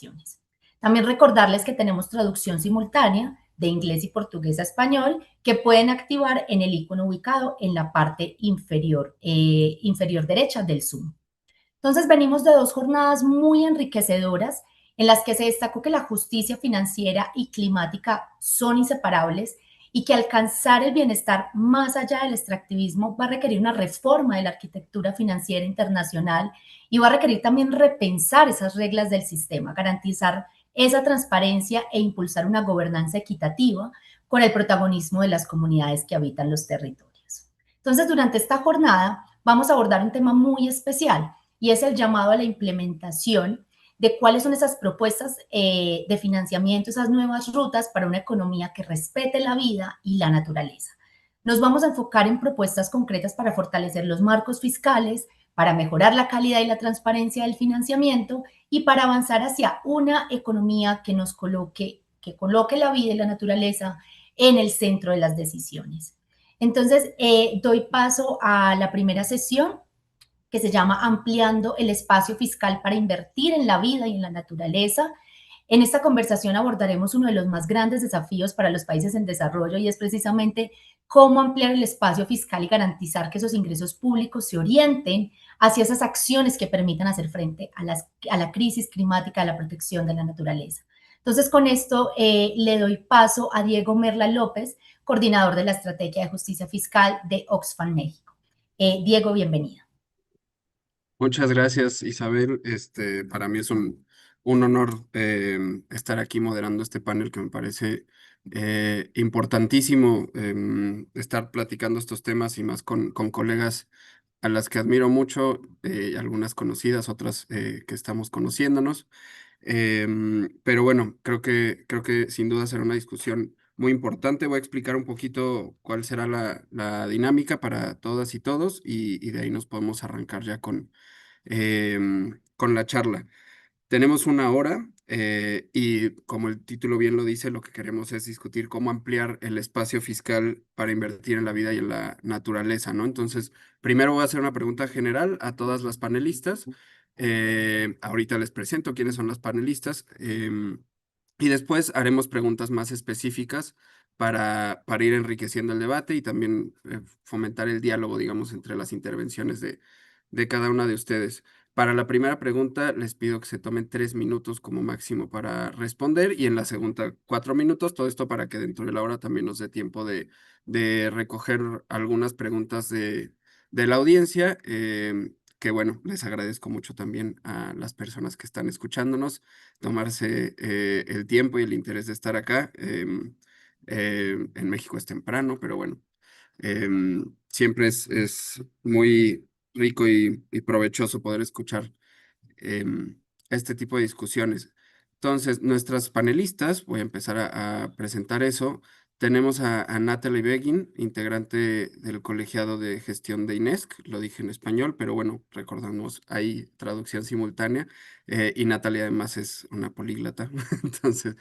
informaciones. También recordarles que tenemos traducción simultánea de inglés y portugués a español que pueden activar en el icono ubicado en la parte inferior derecha del Zoom. Entonces venimos de 2 jornadas muy enriquecedoras en las que se destacó que la justicia financiera y climática son inseparables y que alcanzar el bienestar más allá del extractivismo va a requerir una reforma de la arquitectura financiera internacional y va a requerir también repensar esas reglas del sistema, garantizar esa transparencia e impulsar una gobernanza equitativa con el protagonismo de las comunidades que habitan los territorios. Entonces, durante esta jornada vamos a abordar un tema muy especial y es el llamado a la implementación de cuáles son esas propuestas de financiamiento, esas nuevas rutas para una economía que respete la vida y la naturaleza. Nos vamos a enfocar en propuestas concretas para fortalecer los marcos fiscales, para mejorar la calidad y la transparencia del financiamiento y para avanzar hacia una economía que coloque la vida y la naturaleza en el centro de las decisiones. Entonces, doy paso a la primera sesión que se llama Ampliando el espacio fiscal para invertir en la vida y en la naturaleza. En esta conversación abordaremos uno de los más grandes desafíos para los países en desarrollo y es precisamente cómo ampliar el espacio fiscal y garantizar que esos ingresos públicos se orienten hacia esas acciones que permitan hacer frente a la crisis climática, a la protección de la naturaleza. Entonces, con esto le doy paso a Diego Merla López, coordinador de la Estrategia de Justicia Fiscal de Oxfam México. Diego, bienvenido. Muchas gracias, Isabel. Para mí es un honor estar aquí moderando este panel que me parece importantísimo estar platicando estos temas y más con colegas a las que admiro mucho, algunas conocidas, otras que estamos conociéndonos. Pero bueno, creo que sin duda será una discusión muy importante. Voy a explicar un poquito cuál será la dinámica para todas y todos y de ahí nos podemos arrancar ya con la charla. Tenemos una hora y como el título bien lo dice, lo que queremos es discutir cómo ampliar el espacio fiscal para invertir en la vida y en la naturaleza, ¿no? Entonces, primero voy a hacer una pregunta general a todas las panelistas. Ahorita les presento quiénes son las panelistas y después haremos preguntas más específicas para ir enriqueciendo el debate y también fomentar el diálogo, digamos, entre las intervenciones de cada una de ustedes. Para la primera pregunta, les pido que se tomen 3 minutos como máximo para responder y en la segunda 4 minutos, todo esto para que dentro de la hora también nos dé tiempo de recoger algunas preguntas de la audiencia, que bueno, les agradezco mucho también a las personas que están escuchándonos, tomarse el tiempo y el interés de estar acá. En México es temprano, pero bueno, siempre es muy rico y provechoso poder escuchar este tipo de discusiones. Entonces, nuestras panelistas, voy a empezar a presentar eso. Tenemos a Natalie Begin, integrante del colegiado de gestión de INESC, lo dije en español, pero bueno, recordamos ahí traducción simultánea, y Natalie además es una políglota, entonces,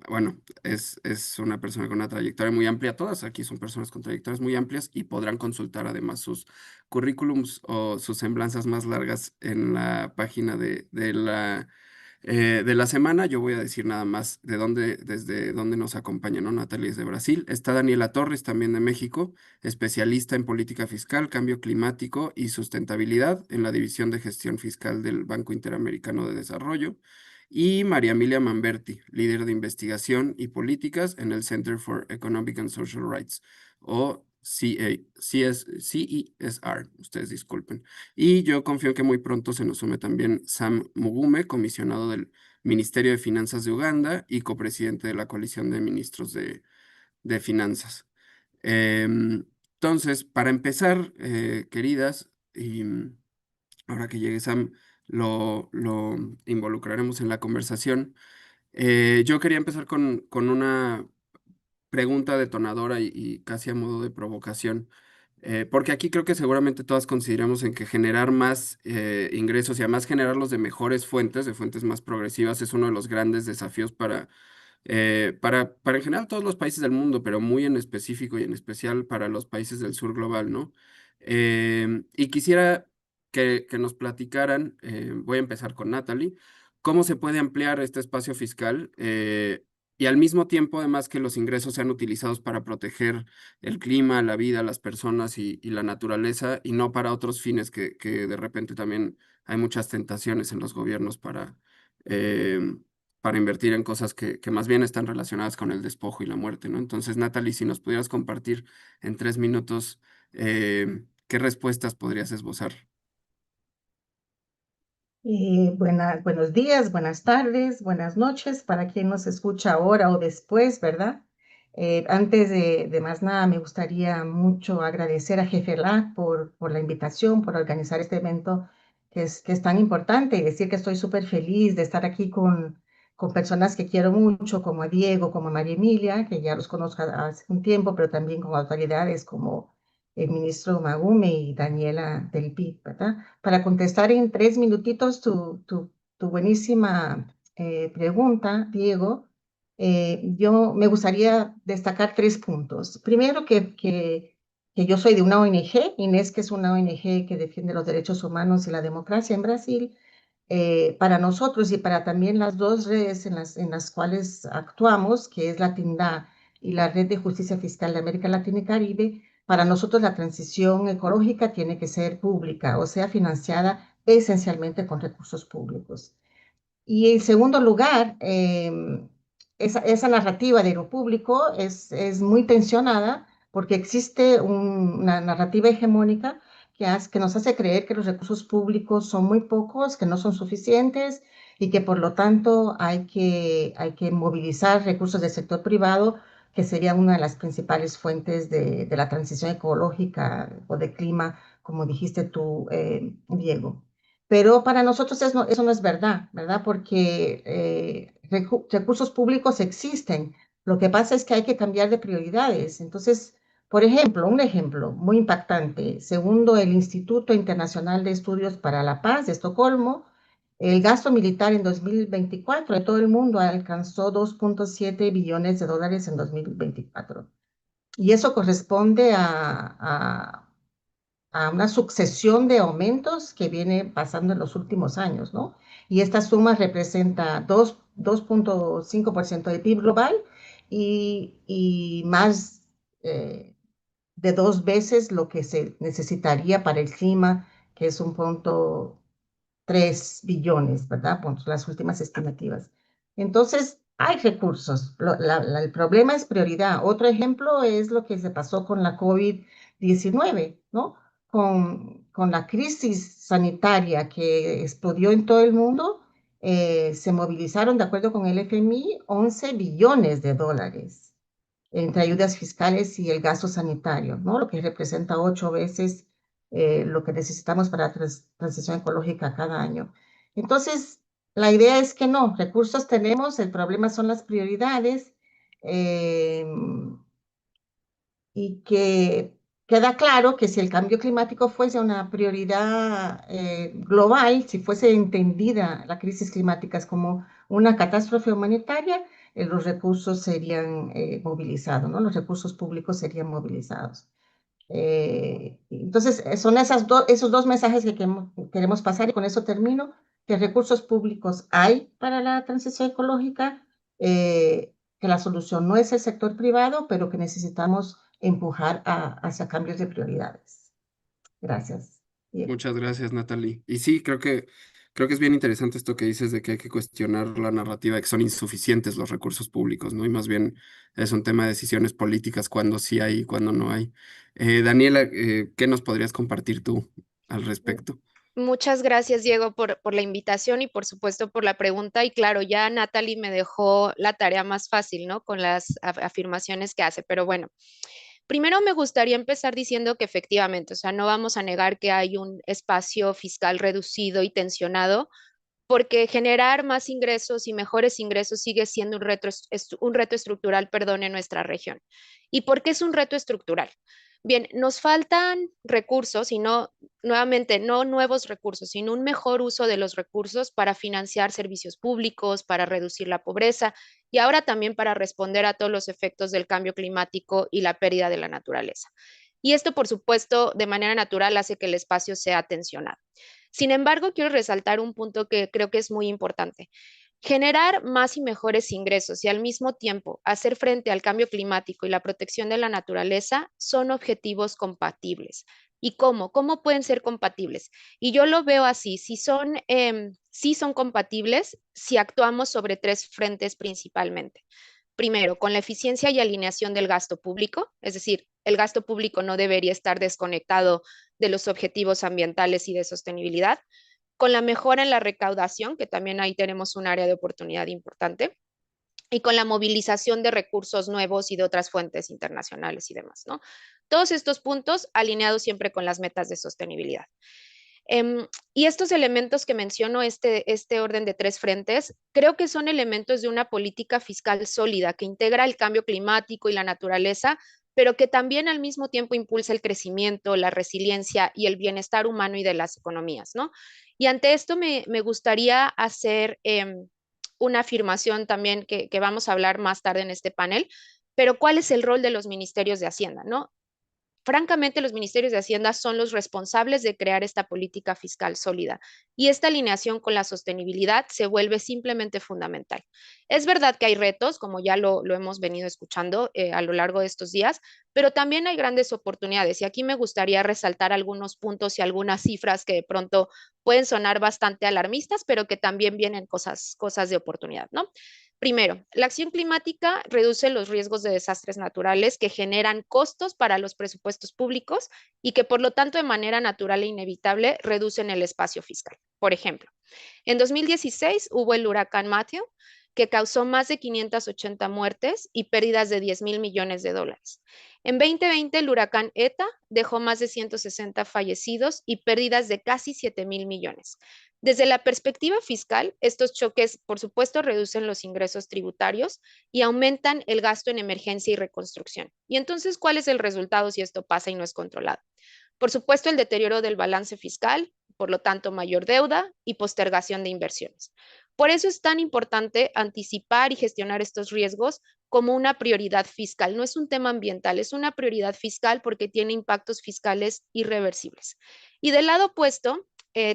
bueno, es una persona con una trayectoria muy amplia, todas aquí son personas con trayectorias muy amplias y podrán consultar además sus currículums o sus semblanzas más largas en la página de la semana. Yo voy a decir nada más desde dónde nos acompaña, ¿no? Natalia es de Brasil. Está Daniela Torres, también de México, especialista en política fiscal, cambio climático y sustentabilidad en la División de Gestión Fiscal del Banco Interamericano de Desarrollo. Y María Emilia Manberti, líder de investigación y políticas en el Center for Economic and Social Rights, o CESR, ustedes disculpen. Y yo confío que muy pronto se nos sume también Sam Mugume, comisionado del Ministerio de Finanzas de Uganda y copresidente de la Coalición de Ministros de Finanzas. Entonces, para empezar, queridas, y ahora que llegue Sam, lo involucraremos en la conversación. Yo quería empezar con una pregunta detonadora y casi a modo de provocación, porque aquí creo que seguramente todas consideramos en que generar más ingresos y además generarlos de mejores fuentes, de fuentes más progresivas, es uno de los grandes desafíos para en general todos los países del mundo, pero muy en específico y en especial para los países del sur global, ¿no? Y quisiera que nos platicaran, voy a empezar con Natalie, ¿Cómo se puede ampliar este espacio fiscal? Y al mismo tiempo, además, que los ingresos sean utilizados para proteger el clima, la vida, las personas y la naturaleza, y no para otros fines que de repente también hay muchas tentaciones en los gobiernos eh, para invertir en cosas que más bien están relacionadas con el despojo y la muerte, ¿no? Entonces, Natalie, si nos pudieras compartir en 3 minutos, ¿qué respuestas podrías esbozar? Buenos días, buenas tardes, buenas noches para quien nos escucha ahora o después, ¿verdad? Antes de más nada, me gustaría mucho agradecer a Jefe LAC por la invitación, por organizar este evento que es tan importante y decir que estoy súper feliz de estar aquí con personas que quiero mucho, como a Diego, como a María Emilia, que ya los conozco hace un tiempo, pero también con autoridades como el ministro Magume y Daniela del PIB, ¿verdad? Para contestar en 3 minutitos tu buenísima pregunta, Diego, yo me gustaría destacar 3 puntos. Primero, que yo soy de una ONG, Inés, que es una ONG que defiende los derechos humanos y la democracia en Brasil. Para nosotros y para también las dos redes en las cuales actuamos, que es la TINDA y la Red de Justicia Fiscal de América Latina y Caribe, para nosotros la transición ecológica tiene que ser pública, o sea, financiada esencialmente con recursos públicos. Y en segundo lugar, esa narrativa de lo público es muy tensionada porque existe una narrativa hegemónica que nos hace creer que los recursos públicos son muy pocos, que no son suficientes y que por lo tanto hay que movilizar recursos del sector privado, que sería una de las principales fuentes de la transición ecológica o de clima, como dijiste tú, Diego. Pero para nosotros eso no es verdad, ¿verdad? Porque recursos públicos existen. Lo que pasa es que hay que cambiar de prioridades. Entonces, por ejemplo, un ejemplo muy impactante, segundo el Instituto Internacional de Estudios para la Paz de Estocolmo, el gasto militar en 2024 de todo el mundo alcanzó 2,7 billones de dólares en 2024. Y eso corresponde a una sucesión de aumentos que viene pasando en los últimos años, ¿no? Y esta suma representa 2,5% del PIB global y más de 2 veces lo que se necesitaría para el clima, que es 1,3 billones, ¿verdad? Por las últimas estimativas. Entonces, hay recursos. El problema es prioridad. Otro ejemplo es lo que se pasó con la COVID-19, ¿no? Con la crisis sanitaria que explodió en todo el mundo, se movilizaron, de acuerdo con el FMI, 11 billones de dólares entre ayudas fiscales y el gasto sanitario, ¿no? Lo que representa 8 veces lo que necesitamos para la transición ecológica cada año. Entonces, la idea es que no, recursos tenemos, el problema son las prioridades eh, y que queda claro que si el cambio climático fuese una prioridad global, si fuese entendida la crisis climática como una catástrofe humanitaria, los recursos serían movilizados, ¿no? Los recursos públicos serían movilizados. Entonces, son esos dos mensajes que queremos pasar y con eso termino, que recursos públicos hay para la transición ecológica, que la solución no es el sector privado, pero que necesitamos empujar hacia cambios de prioridades. Gracias. Diego. Muchas gracias, Natalie. Y sí, creo que es bien interesante esto que dices de que hay que cuestionar la narrativa de que son insuficientes los recursos públicos, ¿no? Y más bien es un tema de decisiones políticas, cuando sí hay y cuando no hay. Daniela, ¿qué nos podrías compartir tú al respecto? Muchas gracias, Diego, por la invitación y por supuesto por la pregunta. Y claro, ya Natalie me dejó la tarea más fácil, ¿no? Con las afirmaciones que hace. Pero bueno, primero me gustaría empezar diciendo que efectivamente, o sea, no vamos a negar que hay un espacio fiscal reducido y tensionado, porque generar más ingresos y mejores ingresos sigue siendo un reto estructural, perdón, en nuestra región. ¿Y por qué es un reto estructural? Bien, nos faltan recursos y no, nuevamente, no nuevos recursos, sino un mejor uso de los recursos para financiar servicios públicos, para reducir la pobreza y ahora también para responder a todos los efectos del cambio climático y la pérdida de la naturaleza. Y esto, por supuesto, de manera natural hace que el espacio sea tensionado. Sin embargo, quiero resaltar un punto que creo que es muy importante. Generar más y mejores ingresos y al mismo tiempo hacer frente al cambio climático y la protección de la naturaleza son objetivos compatibles. ¿Y cómo? ¿Cómo pueden ser compatibles? Y yo lo veo así, sí son compatibles si actuamos sobre tres frentes principalmente. Primero, con la eficiencia y alineación del gasto público, es decir, el gasto público no debería estar desconectado de los objetivos ambientales y de sostenibilidad, con la mejora en la recaudación, que también ahí tenemos un área de oportunidad importante, y con la movilización de recursos nuevos y de otras fuentes internacionales y demás, ¿no? Todos estos puntos alineados siempre con las metas de sostenibilidad. Y estos elementos que menciono, este orden de tres frentes, creo que son elementos de una política fiscal sólida que integra el cambio climático y la naturaleza, pero que también al mismo tiempo impulsa el crecimiento, la resiliencia y el bienestar humano y de las economías, ¿no? Y ante esto me gustaría hacer una afirmación también que vamos a hablar más tarde en este panel, pero ¿cuál es el rol de los ministerios de Hacienda, no? Francamente, los ministerios de Hacienda son los responsables de crear esta política fiscal sólida y esta alineación con la sostenibilidad se vuelve simplemente fundamental. Es verdad que hay retos, como ya lo hemos venido escuchando a lo largo de estos días, pero también hay grandes oportunidades y aquí me gustaría resaltar algunos puntos y algunas cifras que de pronto pueden sonar bastante alarmistas, pero que también vienen cosas de oportunidad, ¿no? Primero, la acción climática reduce los riesgos de desastres naturales que generan costos para los presupuestos públicos y que por lo tanto de manera natural e inevitable reducen el espacio fiscal. Por ejemplo, en 2016 hubo el huracán Matthew que causó más de 580 muertes y pérdidas de 10.000 millones de dólares. En 2020 el huracán ETA dejó más de 160 fallecidos y pérdidas de casi 7.000 millones. Desde la perspectiva fiscal, estos choques, por supuesto, reducen los ingresos tributarios y aumentan el gasto en emergencia y reconstrucción. Y entonces, ¿cuál es el resultado si esto pasa y no es controlado? Por supuesto, el deterioro del balance fiscal, por lo tanto, mayor deuda y postergación de inversiones. Por eso es tan importante anticipar y gestionar estos riesgos como una prioridad fiscal. No es un tema ambiental, es una prioridad fiscal porque tiene impactos fiscales irreversibles. Y del lado opuesto,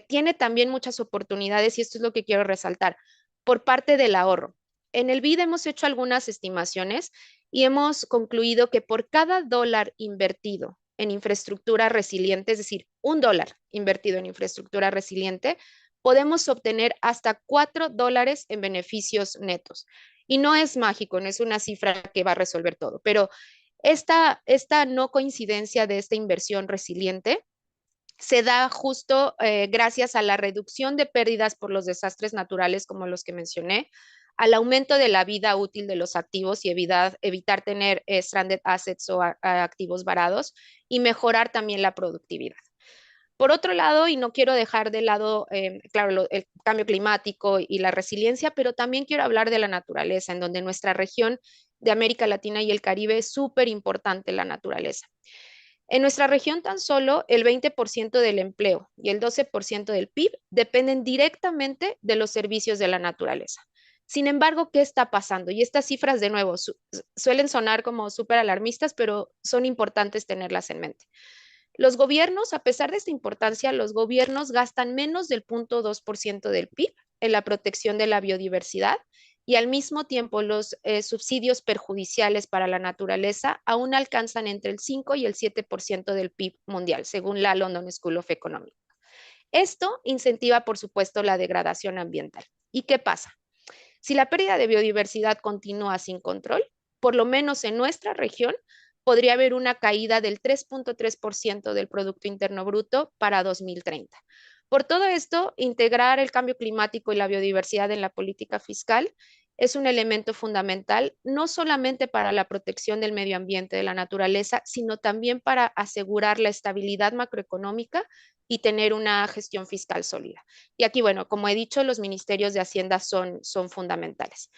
tiene también muchas oportunidades y esto es lo que quiero resaltar por parte del ahorro. En el BID hemos hecho algunas estimaciones y hemos concluido que por cada dólar invertido en infraestructura resiliente, es decir, $1 invertido en infraestructura resiliente, podemos obtener hasta $4 en beneficios netos. Y no es mágico, no es una cifra que va a resolver todo, pero esta no coincidencia de esta inversión resiliente se da justo gracias a la reducción de pérdidas por los desastres naturales como los que mencioné, al aumento de la vida útil de los activos y evitar tener stranded assets o activos varados y mejorar también la productividad. Por otro lado, y no quiero dejar de lado, claro, el cambio climático y la resiliencia, pero también quiero hablar de la naturaleza, en donde nuestra región de América Latina y el Caribe es súper importante la naturaleza. En nuestra región tan solo el 20% del empleo y el 12% del PIB dependen directamente de los servicios de la naturaleza. Sin embargo, ¿qué está pasando? Y estas cifras, de nuevo, suelen sonar como súper alarmistas, pero son importantes tenerlas en mente. Los gobiernos, a pesar de esta importancia, los gobiernos gastan menos del 0.2% del PIB en la protección de la biodiversidad y al mismo tiempo los subsidios perjudiciales para la naturaleza aún alcanzan entre el 5 y el 7% del PIB mundial, según la London School of Economics. Esto incentiva, por supuesto, la degradación ambiental. ¿Y qué pasa? Si la pérdida de biodiversidad continúa sin control, por lo menos en nuestra región, podría haber una caída del 3.3% del Producto Interno Bruto para 2030. Por todo esto, integrar el cambio climático y la biodiversidad en la política fiscal es un elemento fundamental, no solamente para la protección del medio ambiente, de la naturaleza, sino también para asegurar la estabilidad macroeconómica y tener una gestión fiscal sólida. Y aquí, bueno, como he dicho, los ministerios de Hacienda son fundamentales.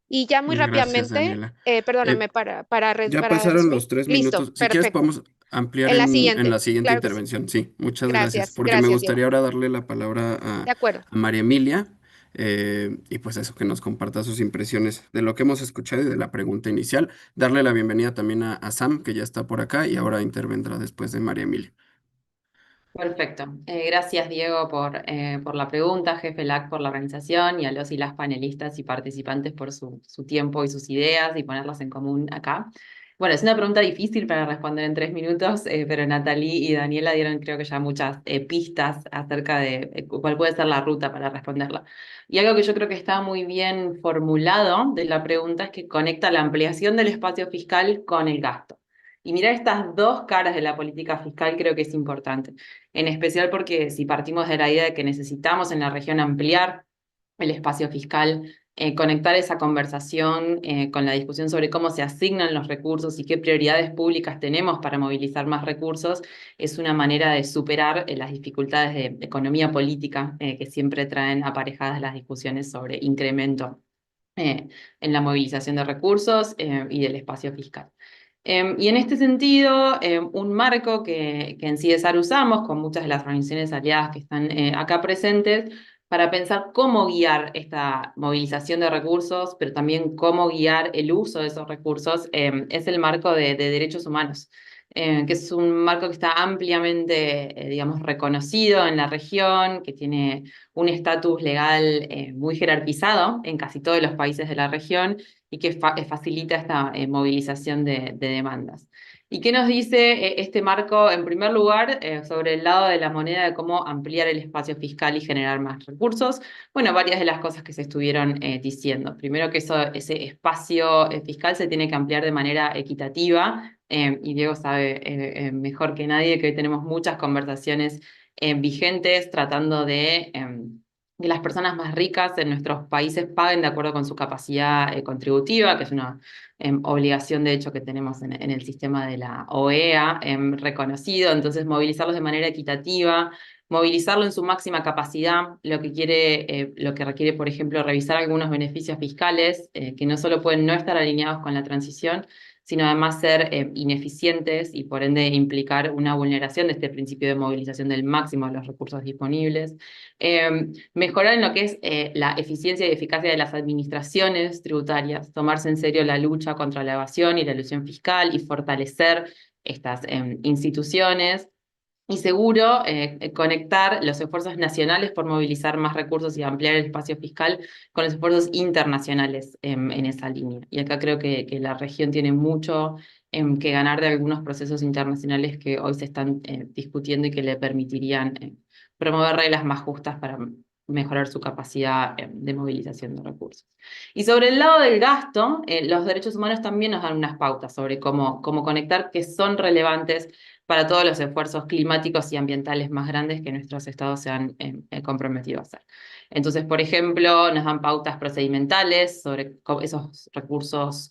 Y ya muy Mil gracias, rápidamente, Daniela. perdóname, Eh, ya pasaron resumir. los 3 minutos. Listo, Si quieres, perfecto. podemos ampliar En la en la siguiente, siguiente claro que sí. intervención. Sí, muchas gracias. Gracias, Porque me gracias, Diego. gustaría ahora darle la palabra De acuerdo. a María Emilia y pues eso, que nos comparta sus impresiones de lo que hemos escuchado y de la pregunta inicial. Darle la bienvenida también a Sam, que ya está por acá y ahora intervendrá después de María Emilia. Perfecto. Gracias, Diego, por la pregunta, jefe LAC por la organización y a los y las panelistas y participantes por su tiempo y sus ideas y ponerlas en común acá. Bueno, es una pregunta difícil para responder en 3 minutos, pero Natalie y Daniela dieron creo que ya muchas pistas acerca de cuál puede ser la ruta para responderla. Y algo que yo creo que está muy bien formulado de la pregunta es que conecta la ampliación del espacio fiscal con el gasto. Y mirar estas dos caras de la política fiscal creo que es importante, en especial porque si partimos de la idea de que necesitamos en la región ampliar el espacio fiscal, conectar esa conversación con la discusión sobre cómo se asignan los recursos y qué prioridades públicas tenemos para movilizar más recursos, es una manera de superar las dificultades de economía política que siempre traen aparejadas las discusiones sobre incremento en la movilización de recursos y del espacio fiscal. Y en este sentido, un marco que en CSR usamos con muchas de las organizaciones aliadas que están acá presentes para pensar cómo guiar esta movilización de recursos, pero también cómo guiar el uso de esos recursos, es el marco de derechos humanos, que es un marco que está ampliamente, digamos, reconocido en la región, que tiene un estatus legal muy jerarquizado en casi todos los países de la región y que facilita esta movilización de demandas. ¿Y qué nos dice este marco, en primer lugar, sobre el lado de la moneda de cómo ampliar el espacio fiscal y generar más recursos? Bueno, varias de las cosas que se estuvieron diciendo. Primero que ese espacio fiscal se tiene que ampliar de manera equitativa, y Diego sabe mejor que nadie que hoy tenemos muchas conversaciones vigentes tratando de que las personas más ricas en nuestros países paguen de acuerdo con su capacidad contributiva, que es una obligación de hecho que tenemos en el sistema de la OEA reconocido. Entonces movilizarlos de manera equitativa, movilizarlo en su máxima capacidad, lo que requiere, por ejemplo, revisar algunos beneficios fiscales que no solo pueden no estar alineados con la transición, sino además ser ineficientes y por ende implicar una vulneración de este principio de movilización del máximo de los recursos disponibles. Mejorar en lo que es la eficiencia y eficacia de las administraciones tributarias, tomarse en serio la lucha contra la evasión y la elusión fiscal y fortalecer estas instituciones. Y seguro, conectar los esfuerzos nacionales por movilizar más recursos y ampliar el espacio fiscal con los esfuerzos internacionales en esa línea. Y acá creo que la región tiene mucho que ganar de algunos procesos internacionales que hoy se están discutiendo y que le permitirían promover reglas más justas para mejorar su capacidad de movilización de recursos. Y sobre el lado del gasto, los derechos humanos también nos dan unas pautas sobre cómo conectar que son relevantes para todos los esfuerzos climáticos y ambientales más grandes que nuestros estados se han comprometido a hacer. Entonces, por ejemplo, nos dan pautas procedimentales sobre esos recursos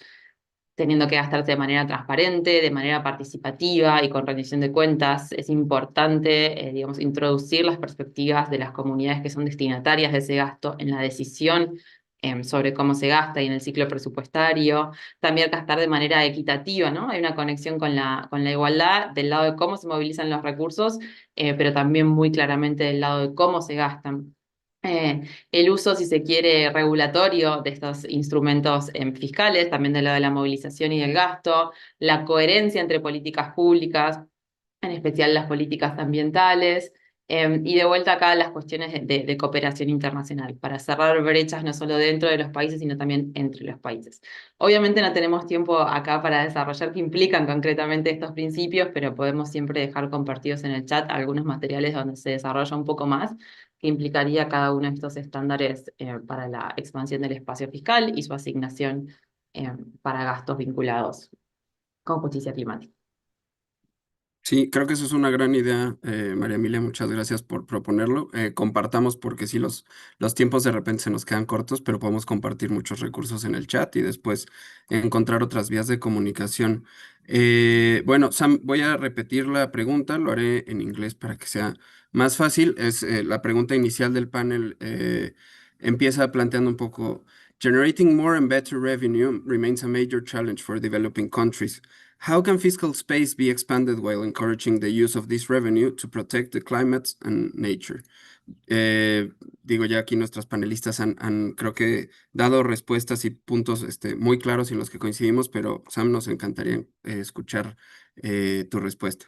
teniendo que gastarse de manera transparente, de manera participativa y con rendición de cuentas. Es importante, digamos, introducir las perspectivas de las comunidades que son destinatarias de ese gasto en la decisión sobre cómo se gasta y en el ciclo presupuestario. También gastar de manera equitativa, ¿no? Hay una conexión con la igualdad del lado de cómo se movilizan los recursos, pero también muy claramente del lado de cómo se gastan. El uso, si se quiere, regulatorio de estos instrumentos fiscales, también de lo de la movilización y del gasto, la coherencia entre políticas públicas, en especial las políticas ambientales, y de vuelta acá las cuestiones de cooperación internacional, para cerrar brechas no solo dentro de los países, sino también entre los países. Obviamente no tenemos tiempo acá para desarrollar qué implican concretamente estos principios, pero podemos siempre dejar compartidos en el chat algunos materiales donde se desarrolla un poco más qué implicaría cada uno de estos estándares para la expansión del espacio fiscal y su asignación para gastos vinculados con justicia climática. Sí, creo que eso es una gran idea, María Emilia, muchas gracias por proponerlo. Compartamos porque sí, los tiempos de repente se nos quedan cortos, pero podemos compartir muchos recursos en el chat y después encontrar otras vías de comunicación. Bueno, Sam, voy a repetir la pregunta, lo haré en inglés para que sea más fácil. Es la pregunta inicial del panel, empieza planteando un poco, Generating more and better revenue remains a major challenge for developing countries. How can fiscal space be expanded while encouraging the use of this revenue to protect the climate and nature? Digo, ya aquí nuestras panelistas creo que dado respuestas y puntos muy claros en los que coincidimos, pero Sam, nos encantaría escuchar tu respuesta.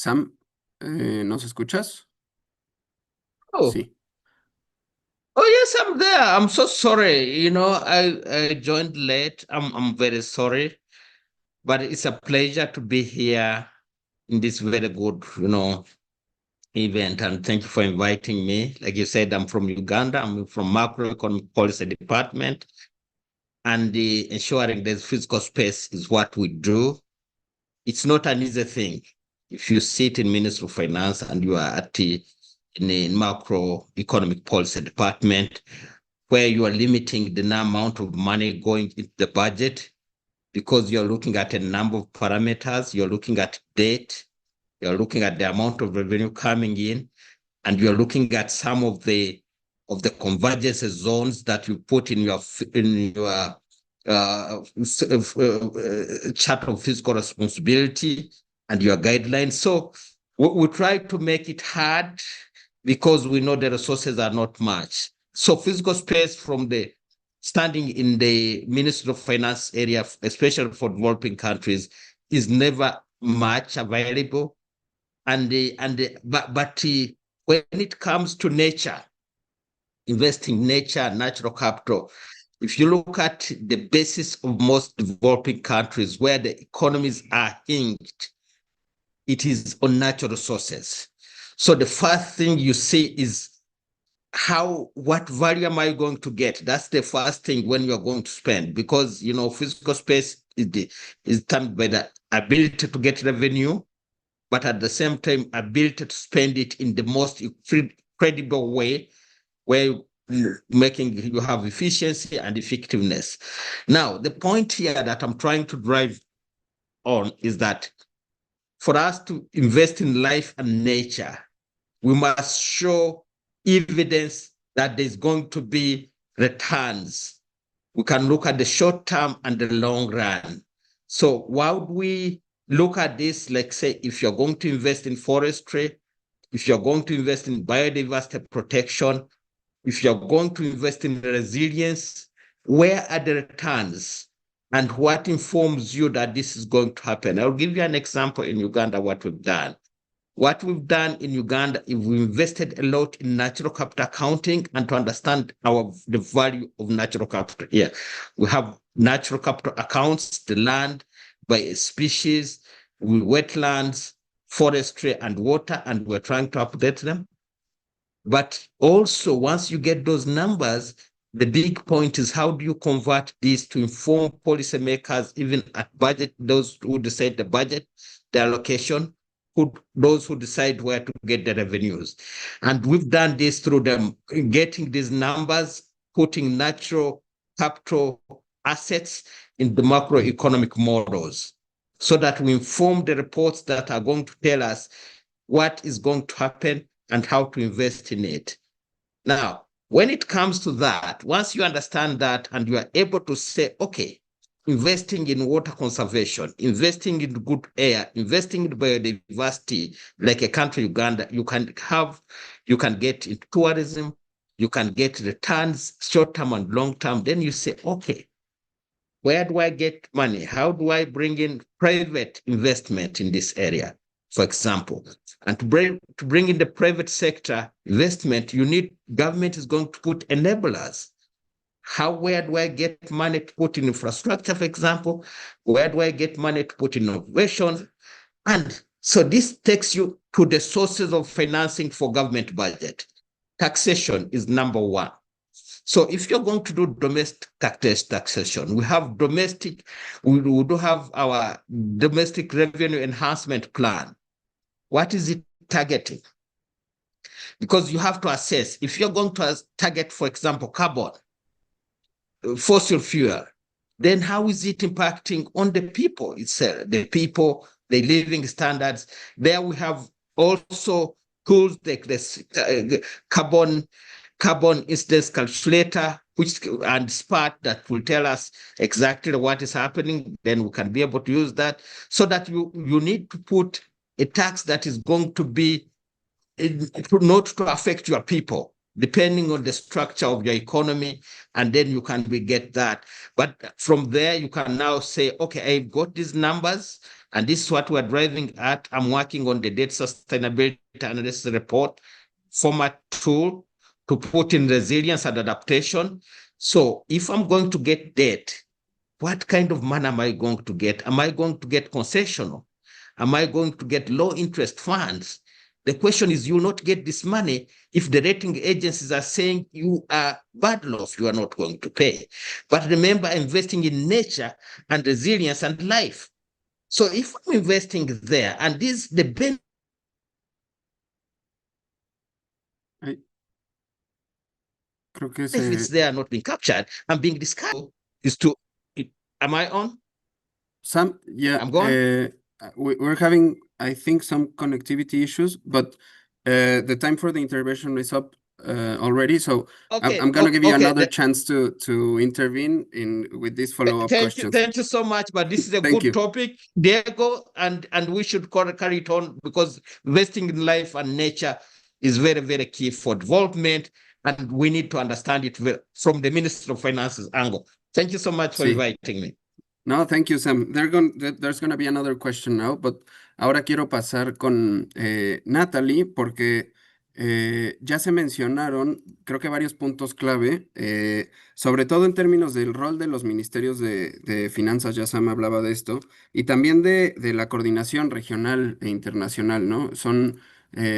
Sam, ¿nos escuchas? Oh, Sí. oh yes, I'm there. I'm so sorry. I joined late. I'm very sorry, but it's a pleasure to be here in this very good, event. And thank you for inviting me. Like you said, I'm from Uganda. I'm from Macroeconomic Policy Department, and ensuring there's physical space is what we do. It's not an easy thing. If you sit in Ministry of Finance and you are in a macroeconomic policy department, where you are limiting the amount of money going into the budget, because you're looking at a number of parameters, you're looking at debt, you're looking at the amount of revenue coming in, and you're looking at some of the convergence zones that you put in your chart of fiscal responsibility and your guidelines. So we try to make it hard because we know the resources are not much. So physical space from the standing in the Ministry of Finance area, especially for developing countries, is never much available. But when it comes to nature, investing nature, natural capital, if you look at the basis of most developing countries where the economies are hinged, it is on natural resources. So the first thing you see is what value am I going to get? That's the first thing when you're going to spend, because physical space is determined by the ability to get revenue, but at the same time, ability to spend it in the most credible way, where you have efficiency and effectiveness. Now, the point here that I'm trying to drive on is that for us to invest in life and nature, we must show evidence that there's going to be returns. We can look at the short term and the long run. So why would we look at this? Like, say, if you're going to invest in forestry, if you're going to invest in biodiversity protection, if you're going to invest in resilience, where are the returns? And what informs you that this is going to happen? I'll give you an example in Uganda, what we've done. What we've done in Uganda is we invested a lot in natural capital accounting and to understand the value of natural capital here. We have natural capital accounts, the land by species, wetlands, forestry, and water, and we're trying to update them. But also, once you get those numbers, the big point is how do you convert these to inform policymakers, even at budget, those who decide the budget, the allocation, those who decide where to get the revenues. And we've done this through them getting these numbers, putting natural capital assets in the macroeconomic models, so that we inform the reports that are going to tell us what is going to happen and how to invest in it. Now, when it comes to that, once you understand that and you are able to say, okay, investing in water conservation, investing in good air, investing in biodiversity, like a country, Uganda, you can get into tourism, you can get returns, short-term and long-term. Then you say, okay, where do I get money? How do I bring in private investment in this area, for example? And to bring in the private sector investment, government is going to put enablers. Where do I get money to put in infrastructure, for example? Where do I get money to put in innovation? And so this takes you to the sources of financing for government budget. Taxation is number one. So if you're going to do domestic taxation, we do have our domestic revenue enhancement plan. What is it targeting? Because you have to assess, if you're going to target, for example, carbon, fossil fuel, then how is it impacting on the people itself, the living standards? There we have also tools like this carbon incidence calculator, and SPAT that will tell us exactly what is happening. Then we can be able to use that, so that you need to put a tax that is going to be not to affect your people. depending on the structure of your economy, and then you can get that. But from there, you can now say, okay, I've got these numbers, and this is what we're driving at. I'm working on the debt sustainability analysis report format tool to put in resilience and adaptation. So if I'm going to get debt, what kind of money am I going to get? Am I going to get concessional? Am I going to get low interest funds? The question is, you will not get this money if the rating agencies are saying you are bad loss, you are not going to pay. But remember, investing in nature and resilience and life. So if I'm investing there, and this the benefit Creo que benefits there are not being captured and being discussed is to, am I on? Sam, yeah, I'm gone? we're having, I think, some connectivity issues, but the time for the intervention is up already. So Okay, I'm gonna give you okay. another chance to intervene with these follow-up questions. Thank you so much. But this is a Thank you. good topic, Diego, and we should carry it on, because investing in life and nature is very, very key for development, and we need to understand it from the Minister of Finance's angle. Thank you so much for inviting me. No, thank you, Sam. There's going to be another question now, but ahora quiero pasar con Natalie, porque ya se mencionaron, creo que varios puntos clave, sobre todo en términos del rol de los ministerios de finanzas, ya Sam hablaba de esto, y también de la coordinación regional e internacional, ¿no? Son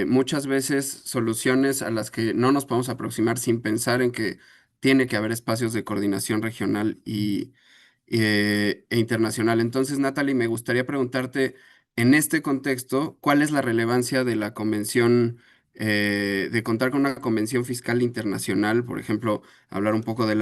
muchas veces soluciones a las que no nos podemos aproximar sin pensar en que tiene que haber espacios de coordinación regional e internacional. Entonces, Natalie, me gustaría preguntarte, en este contexto, ¿cuál es la relevancia de la convención, de contar con una convención fiscal internacional? Por ejemplo, hablar un poco de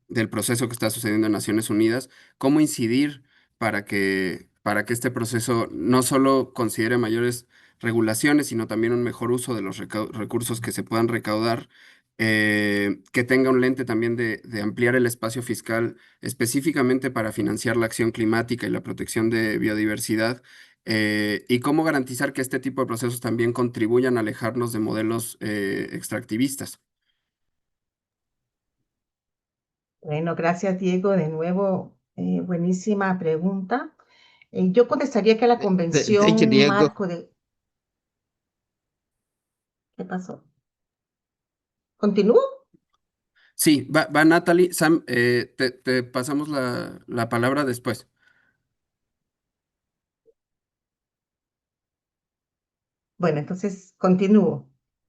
del proceso que está sucediendo en Naciones Unidas, cómo incidir para que este proceso no solo considere mayores regulaciones, sino también un mejor uso de los recursos que se puedan recaudar, que tenga un lente también de ampliar el espacio fiscal específicamente para financiar la acción climática y la protección de biodiversidad, y cómo garantizar que este tipo de procesos también contribuyan a alejarnos de modelos extractivistas. Bueno, gracias, Diego. De nuevo, buenísima pregunta. Yo contestaría que la Thank you, convención Diego. marco de... ¿Qué pasó? ¿Continúo? Sí, va Natalie. Sam, te pasamos la palabra después. Bueno, entonces continúo.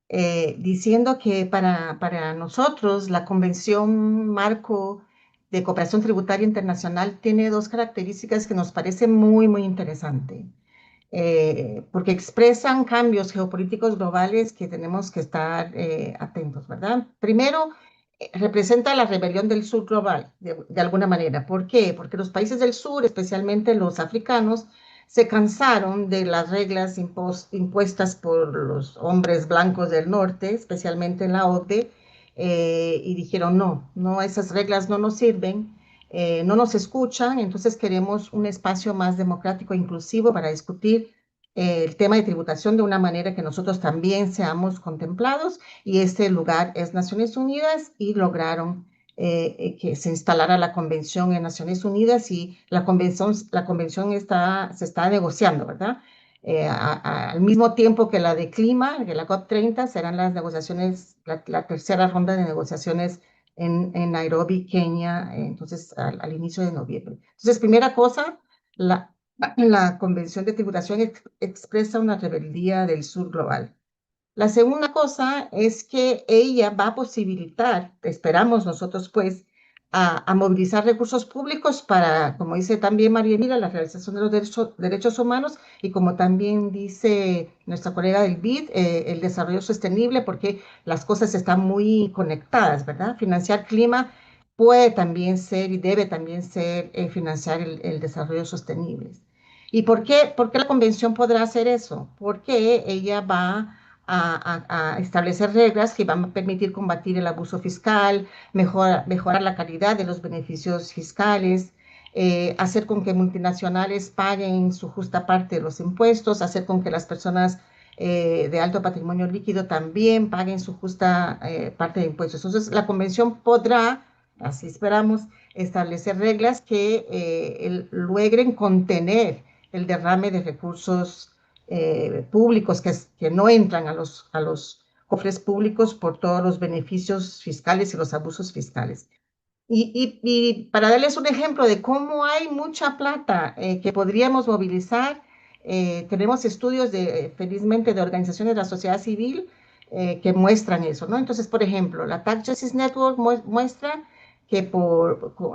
Diciendo que para nosotros la Convención Marco de Cooperación Tributaria Internacional tiene dos características que nos parecen muy, muy interesantes, porque expresan cambios geopolíticos globales que tenemos que estar atentos, ¿verdad? Primero, representa la rebelión del sur global, de alguna manera. ¿Por qué? Porque los países del sur, especialmente los africanos, se cansaron de las reglas impuestas por los hombres blancos del norte, especialmente en la OCDE, y dijeron, no, esas reglas no nos sirven, no nos escuchan, entonces queremos un espacio más democrático e inclusivo para discutir el tema de tributación de una manera que nosotros también seamos contemplados, y este lugar es Naciones Unidas, y lograron que se instalara la convención en Naciones Unidas, y la convención se está negociando, ¿verdad? Al mismo tiempo que la de clima, que la COP30, serán las negociaciones, la tercera ronda de negociaciones en Nairobi, Kenia, entonces al inicio de noviembre. Entonces, primera cosa, la Convención de Tributación expresa una rebeldía del sur global. La segunda cosa es que ella va a posibilitar, esperamos nosotros pues, a movilizar recursos públicos para, como dice también María Emilia, la realización de los derechos humanos, y como también dice nuestra colega del BID, el desarrollo sostenible, porque las cosas están muy conectadas, ¿verdad? Financiar clima puede también ser y debe también ser financiar el desarrollo sostenible. ¿Y por qué la convención podrá hacer eso? Porque ella va a establecer reglas que van a permitir combatir el abuso fiscal, mejorar la calidad de los beneficios fiscales, hacer con que multinacionales paguen su justa parte de los impuestos, hacer con que las personas de alto patrimonio líquido también paguen su justa parte de impuestos. Entonces, la convención podrá, así esperamos, establecer reglas que logren contener el derrame de recursos públicos que no entran a los cofres públicos por todos los beneficios fiscales y los abusos fiscales. Y para darles un ejemplo de cómo hay mucha plata que podríamos movilizar, tenemos estudios felizmente, de organizaciones de la sociedad civil que muestran eso, ¿no? Entonces, por ejemplo, la Tax Justice Network muestra que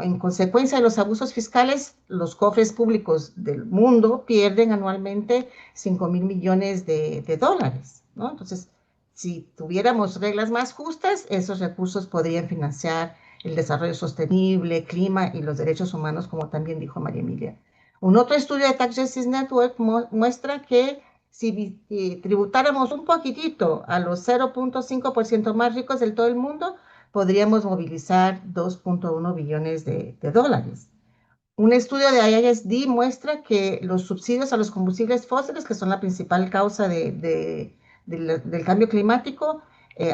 en consecuencia de los abusos fiscales, los cofres públicos del mundo pierden anualmente 5.000 millones de dólares, ¿no? Entonces, si tuviéramos reglas más justas, esos recursos podrían financiar el desarrollo sostenible, clima y los derechos humanos, como también dijo María Emilia. Un otro estudio de Tax Justice Network muestra que si tributáramos un poquitito a los 0.5% más ricos del todo el mundo, podríamos movilizar 2.1 billones de dólares. Un estudio de IISD muestra que los subsidios a los combustibles fósiles, que son la principal causa del cambio climático,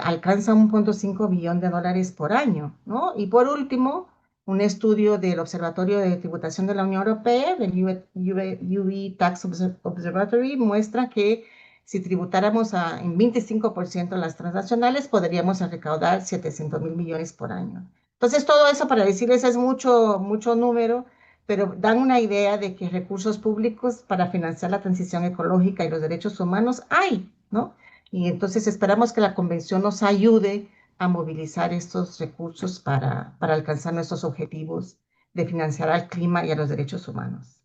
alcanza 1.5 billón de dólares por año, ¿no? Y por último, un estudio del Observatorio de Tributación de la Unión Europea, del UE Tax Observatory, muestra que si tributáramos en 25% las transnacionales, podríamos recaudar 700.000 millones por año. Entonces, todo eso para decirles es mucho, mucho número, pero dan una idea de que recursos públicos para financiar la transición ecológica y los derechos humanos hay, ¿no? Y entonces esperamos que la convención nos ayude a movilizar estos recursos para alcanzar nuestros objetivos de financiar al clima y a los derechos humanos.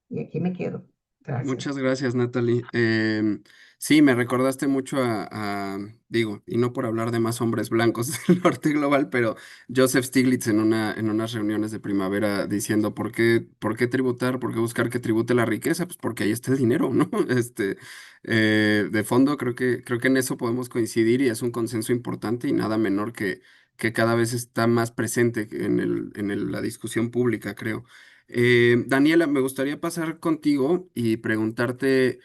Y aquí me quedo. Gracias. Muchas gracias, Natalie. Sí, me recordaste mucho digo, y no por hablar de más hombres blancos del norte global, pero Joseph Stiglitz en unas reuniones de primavera diciendo ¿por qué tributar? ¿Por qué buscar que tribute la riqueza? Pues porque ahí está el dinero, ¿no? De fondo creo que en eso podemos coincidir y es un consenso importante y nada menor que cada vez está más presente en la discusión pública, creo. Daniela, me gustaría pasar contigo y preguntarte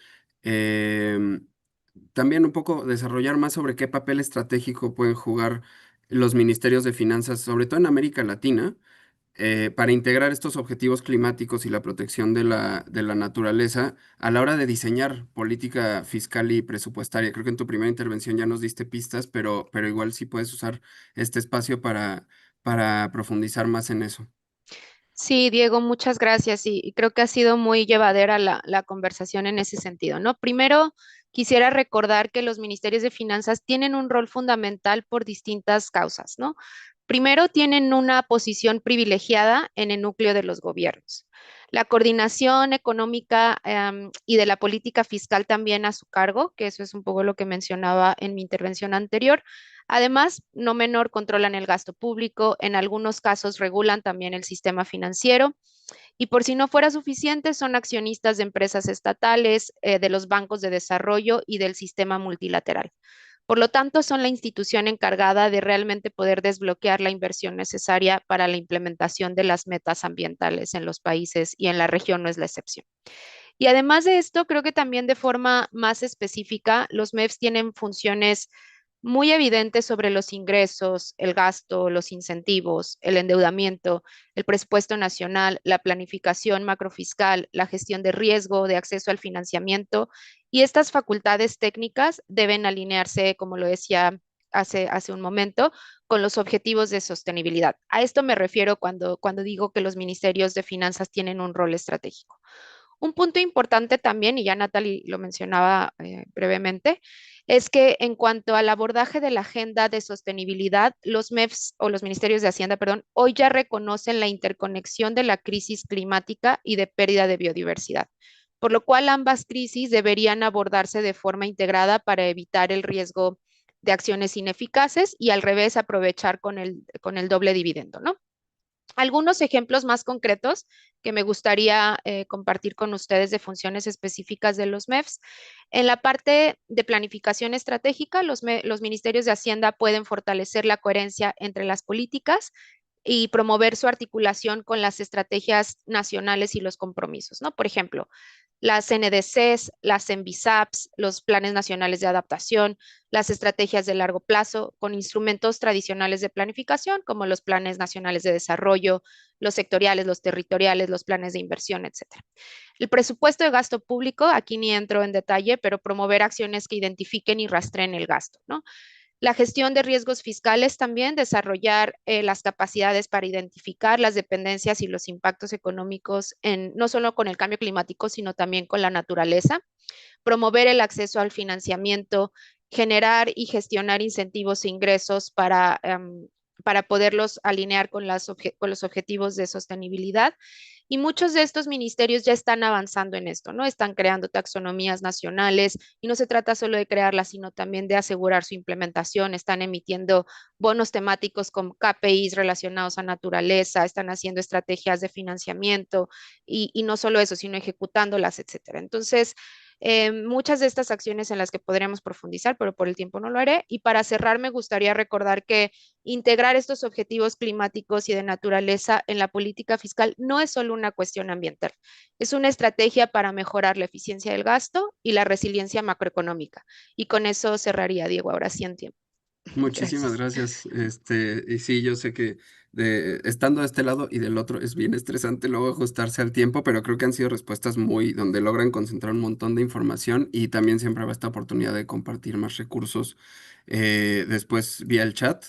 también un poco, desarrollar más sobre qué papel estratégico pueden jugar los ministerios de finanzas, sobre todo en América Latina, para integrar estos objetivos climáticos y la protección de la naturaleza a la hora de diseñar política fiscal y presupuestaria. Creo que en tu primera intervención ya nos diste pistas, pero igual sí puedes usar este espacio para profundizar más en eso. Sí, Diego, muchas gracias y creo que ha sido muy llevadera la conversación en ese sentido, ¿no? Primero, quisiera recordar que los ministerios de finanzas tienen un rol fundamental por distintas causas, ¿no? Primero, tienen una posición privilegiada en el núcleo de los gobiernos. La coordinación económica y de la política fiscal también a su cargo, que eso es un poco lo que mencionaba en mi intervención anterior. Además, no menor, controlan el gasto público, en algunos casos regulan también el sistema financiero y por si no fuera suficiente, son accionistas de empresas estatales, de los bancos de desarrollo y del sistema multilateral. Por lo tanto, son la institución encargada de realmente poder desbloquear la inversión necesaria para la implementación de las metas ambientales en los países y en la región no es la excepción. Y además de esto, creo que también de forma más específica, los MEFs tienen funciones muy evidentes sobre los ingresos, el gasto, los incentivos, el endeudamiento, el presupuesto nacional, la planificación macrofiscal, la gestión de riesgo, de acceso al financiamiento. Y estas facultades técnicas deben alinearse, como lo decía hace un momento, con los objetivos de sostenibilidad. A esto me refiero cuando digo que los ministerios de finanzas tienen un rol estratégico. Un punto importante también, y ya Natalie lo mencionaba brevemente, es que en cuanto al abordaje de la agenda de sostenibilidad, los MEFs o los ministerios de Hacienda, perdón, hoy ya reconocen la interconexión de la crisis climática y de pérdida de biodiversidad, por lo cual ambas crisis deberían abordarse de forma integrada para evitar el riesgo de acciones ineficaces y al revés aprovechar con el doble dividendo, ¿no? Algunos ejemplos más concretos que me gustaría compartir con ustedes de funciones específicas de los MEFs. En la parte de planificación estratégica, los ministerios de Hacienda pueden fortalecer la coherencia entre las políticas y promover su articulación con las estrategias nacionales y los compromisos, ¿no? Por ejemplo, las NDCs, las NBSAPs, los planes nacionales de adaptación, las estrategias de largo plazo, con instrumentos tradicionales de planificación, como los planes nacionales de desarrollo, los sectoriales, los territoriales, los planes de inversión, etcétera. El presupuesto de gasto público, aquí ni entro en detalle, pero promover acciones que identifiquen y rastreen el gasto, ¿no? La gestión de riesgos fiscales también, desarrollar las capacidades para identificar las dependencias y los impactos económicos no solo con el cambio climático, sino también con la naturaleza. Promover el acceso al financiamiento, generar y gestionar incentivos e ingresos para poderlos alinear con los objetivos de sostenibilidad. Y muchos de estos ministerios ya están avanzando en esto, ¿no? Están creando taxonomías nacionales y no se trata solo de crearlas, sino también de asegurar su implementación. Están emitiendo bonos temáticos con KPIs relacionados a naturaleza, están haciendo estrategias de financiamiento y no solo eso, sino ejecutándolas, etcétera. Entonces, muchas de estas acciones en las que podríamos profundizar, pero por el tiempo no lo haré. Y para cerrar, me gustaría recordar que integrar estos objetivos climáticos y de naturaleza en la política fiscal no es solo una cuestión ambiental, es una estrategia para mejorar la eficiencia del gasto y la resiliencia macroeconómica. Y con eso cerraría, Diego, ahora sí en tiempo. Muchísimas Gracias. gracias. Y sí, yo sé que estando de este lado y del otro es bien estresante luego ajustarse al tiempo, pero creo que han sido respuestas donde logran concentrar un montón de información y también siempre va esta oportunidad de compartir más recursos después vía el chat.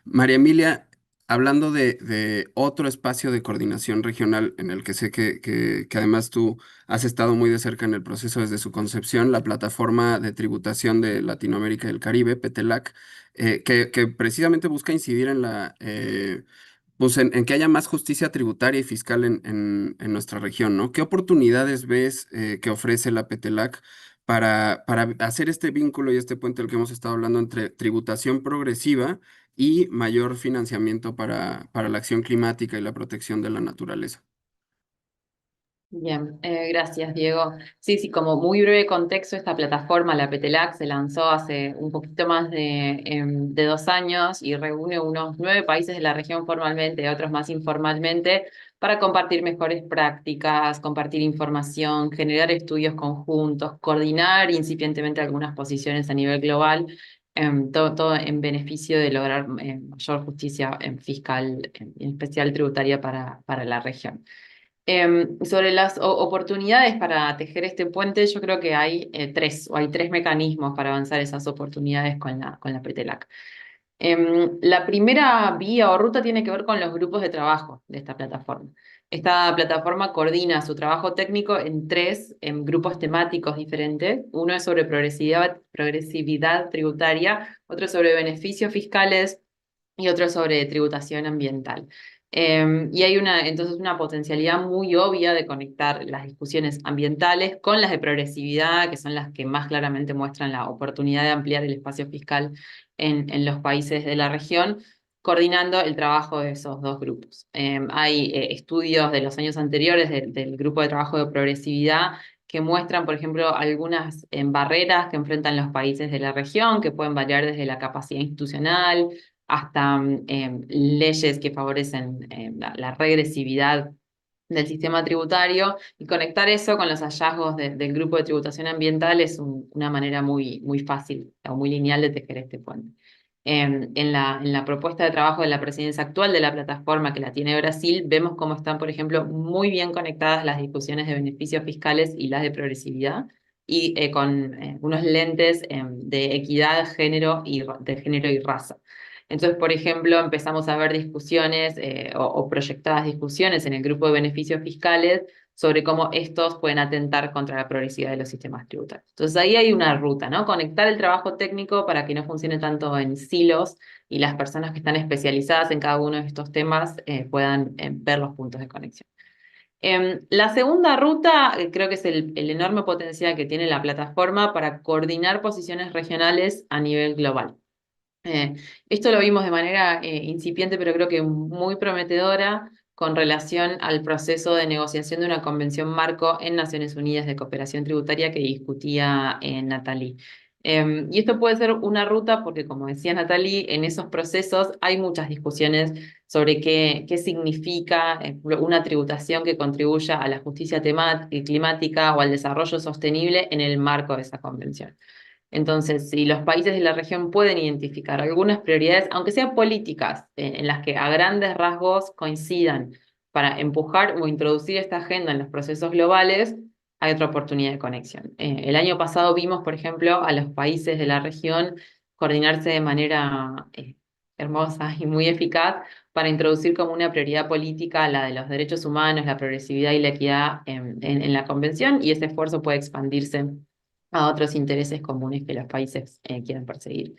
María Emilia, hablando de otro espacio de coordinación regional en el que sé que además tú has estado muy de cerca en el proceso desde su concepción, la plataforma de tributación de Latinoamérica y el Caribe, PETELAC, que precisamente busca incidir en pues en que haya más justicia tributaria y fiscal en nuestra región, ¿no? ¿Qué oportunidades ves que ofrece la PETELAC para hacer este vínculo y este puente del que hemos estado hablando entre tributación progresiva y mayor financiamiento para la acción climática y la protección de la naturaleza? Bien, gracias, Diego. Sí, sí, como muy breve contexto, esta plataforma, la PETELAC, se lanzó hace un poquito más de 2 años y reúne unos 9 países de la región formalmente, otros más informalmente, para compartir mejores prácticas, compartir información, generar estudios conjuntos, coordinar incipientemente algunas posiciones a nivel global, todo en beneficio de lograr mayor justicia fiscal, en especial tributaria para la región. Sobre las oportunidades para tejer este puente, yo creo que hay tres mecanismos para avanzar esas oportunidades con la PETELAC. La primera vía o ruta tiene que ver con los grupos de trabajo de esta plataforma. Esta plataforma coordina su trabajo técnico en 3 grupos temáticos diferentes. Uno es sobre progresividad tributaria, otro sobre beneficios fiscales y otro sobre tributación ambiental. Y hay entonces una potencialidad muy obvia de conectar las discusiones ambientales con las de progresividad, que son las que más claramente muestran la oportunidad de ampliar el espacio fiscal en los países de la región, coordinando el trabajo de esos 2 grupos. Hay estudios de los años anteriores del grupo de trabajo de progresividad que muestran, por ejemplo, algunas barreras que enfrentan los países de la región, que pueden variar desde la capacidad institucional hasta leyes que favorecen la regresividad del sistema tributario, y conectar eso con los hallazgos del grupo de tributación ambiental es una manera muy, muy fácil o muy lineal de tejer este puente. En la propuesta de trabajo de la presidencia actual de la plataforma, que la tiene Brasil, vemos cómo están, por ejemplo, muy bien conectadas las discusiones de beneficios fiscales y las de progresividad, y con unos lentes de equidad, de género y raza. Entonces, por ejemplo, empezamos a ver discusiones o proyectadas discusiones en el grupo de beneficios fiscales sobre cómo estos pueden atentar contra la progresividad de los sistemas tributarios. Entonces, ahí hay una ruta, ¿no? Conectar el trabajo técnico para que no funcione tanto en silos y las personas que están especializadas en cada uno de estos temas puedan ver los puntos de conexión. La segunda ruta creo que es el enorme potencial que tiene la plataforma para coordinar posiciones regionales a nivel global. Esto lo vimos de manera incipiente, pero creo que muy prometedora con relación al proceso de negociación de una convención marco en Naciones Unidas de cooperación tributaria que discutía Nathalie. Y esto puede ser una ruta porque, como decía Natalie, en esos procesos hay muchas discusiones sobre qué significa una tributación que contribuya a la justicia climática o al desarrollo sostenible en el marco de esa convención. Entonces, si los países de la región pueden identificar algunas prioridades, aunque sean políticas, en las que a grandes rasgos coincidan para empujar o introducir esta agenda en los procesos globales, hay otra oportunidad de conexión. El año pasado vimos, por ejemplo, a los países de la región coordinarse de manera hermosa y muy eficaz para introducir como una prioridad política la de los derechos humanos, la progresividad y la equidad en la convención, y ese esfuerzo puede expandirse a otros intereses comunes que los países quieren perseguir.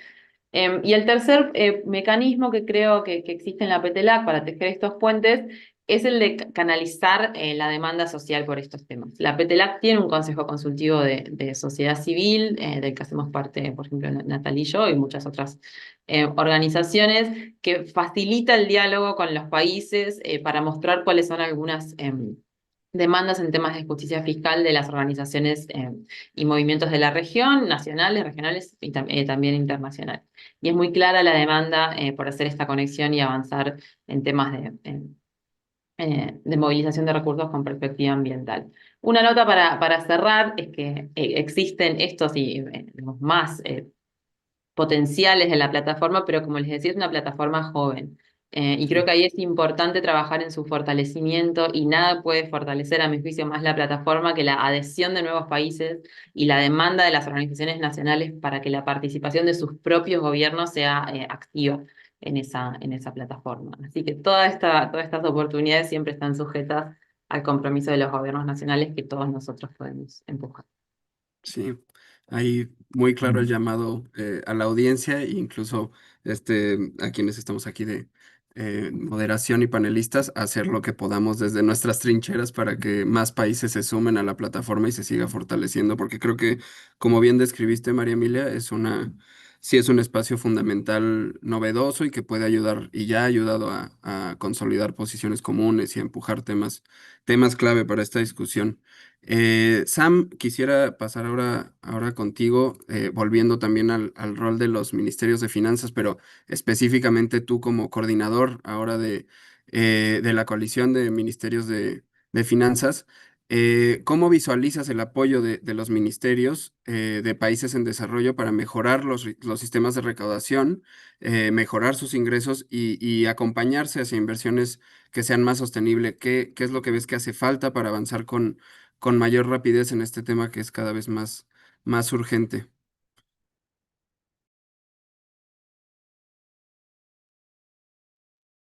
Y el tercer mecanismo que creo que existe en la PETELAC para tejer estos puentes es el de canalizar la demanda social por estos temas. La PETELAC tiene un consejo consultivo de sociedad civil, del que hacemos parte, por ejemplo, Natalie y yo, y muchas otras organizaciones, que facilita el diálogo con los países para mostrar cuáles son algunas demandas en temas de justicia fiscal de las organizaciones y movimientos de la región, nacionales, regionales y también internacionales. Y es muy clara la demanda por hacer esta conexión y avanzar en temas de movilización de recursos con perspectiva ambiental. Una nota para cerrar es que existen estos y más potenciales de la plataforma, pero como les decía, es una plataforma joven. Y creo que ahí es importante trabajar en su fortalecimiento, y nada puede fortalecer, a mi juicio, más la plataforma que la adhesión de nuevos países y la demanda de las organizaciones nacionales para que la participación de sus propios gobiernos sea activa en esa plataforma. Así que todas estas oportunidades siempre están sujetas al compromiso de los gobiernos nacionales que todos nosotros podemos empujar. Sí, ahí muy claro el llamado a la audiencia e incluso a quienes estamos aquí de moderación y panelistas, a hacer lo que podamos desde nuestras trincheras para que más países se sumen a la plataforma y se siga fortaleciendo, porque creo que, como bien describiste, María Emilia, sí es un espacio fundamental novedoso y que puede ayudar y ya ha ayudado a consolidar posiciones comunes y a empujar temas clave para esta discusión. Sam, quisiera pasar ahora contigo, volviendo también al rol de los ministerios de finanzas, pero específicamente tú como coordinador ahora de la coalición de ministerios de finanzas. ¿Cómo visualizas el apoyo de los ministerios de países en desarrollo para mejorar los sistemas de recaudación, mejorar sus ingresos y acompañarse hacia inversiones que sean más sostenibles? ¿Qué es lo que ves que hace falta para avanzar con mayor rapidez en este tema que es cada vez más urgente?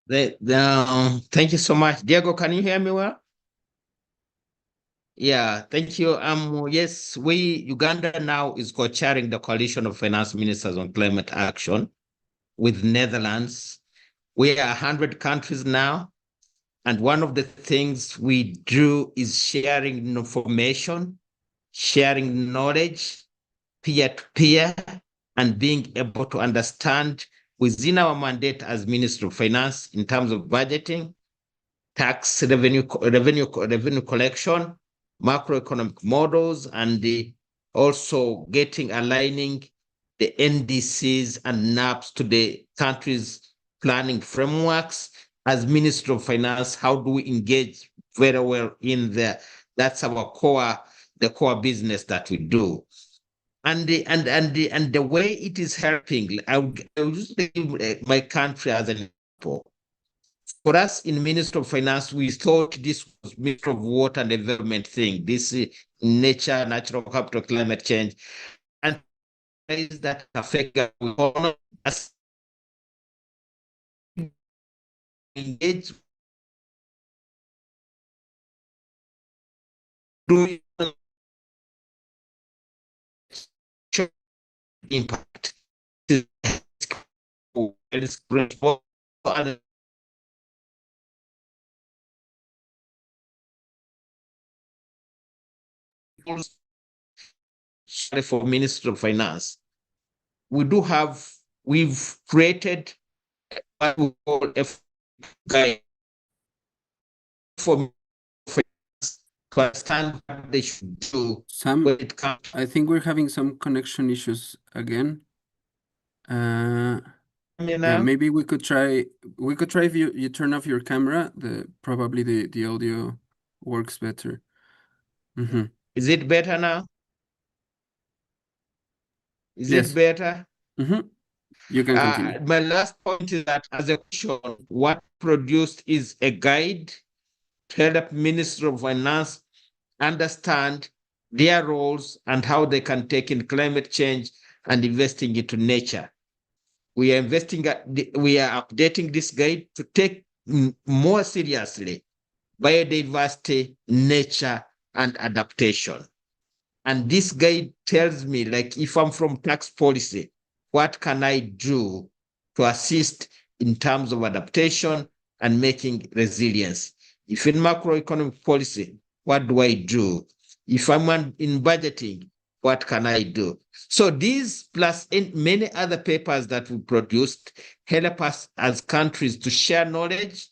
Thank you so much. Diego, can you hear me well? Yeah, thank you. Yes, Uganda now is co-chairing the Coalition of Finance Ministers on Climate Action with Netherlands. We are 100 countries now. And one of the things we do is sharing information, sharing knowledge, peer-to-peer, and being able to understand within our mandate as Minister of Finance in terms of budgeting, tax revenue collection, macroeconomic models, and also aligning the NDCs and NAPs to the country's planning frameworks. As Minister of Finance, how do we engage very well in there? That's our the core business that we do. And the way it is helping, I would use my country as an example. For us in Ministry of Finance, we thought this was Ministry of Water and Environment thing, this nature, natural capital, climate change, and is that affect us engage doing impact. For Ministry of Finance, we've created what we call a guide for finance to understand what they should do Sam, when it comes. I think we're having some connection issues again. Yeah, maybe we could try if you turn off your camera, probably the audio works better. Mhm. Is it better now? Is Yes. it better? Mhm. You can continue. My last point is that as a question, what produced is a guide to help Ministry of Finance understand their roles and how they can take in climate change and investing into nature. We are updating this guide to take more seriously biodiversity, nature, and adaptation. And this guide tells me, like, if I'm from tax policy, what can I do to assist in terms of adaptation and making resilience? If in macroeconomic policy, what do I do? If I'm in budgeting, what can I do? So these plus many other papers that we produced help us as countries to share knowledge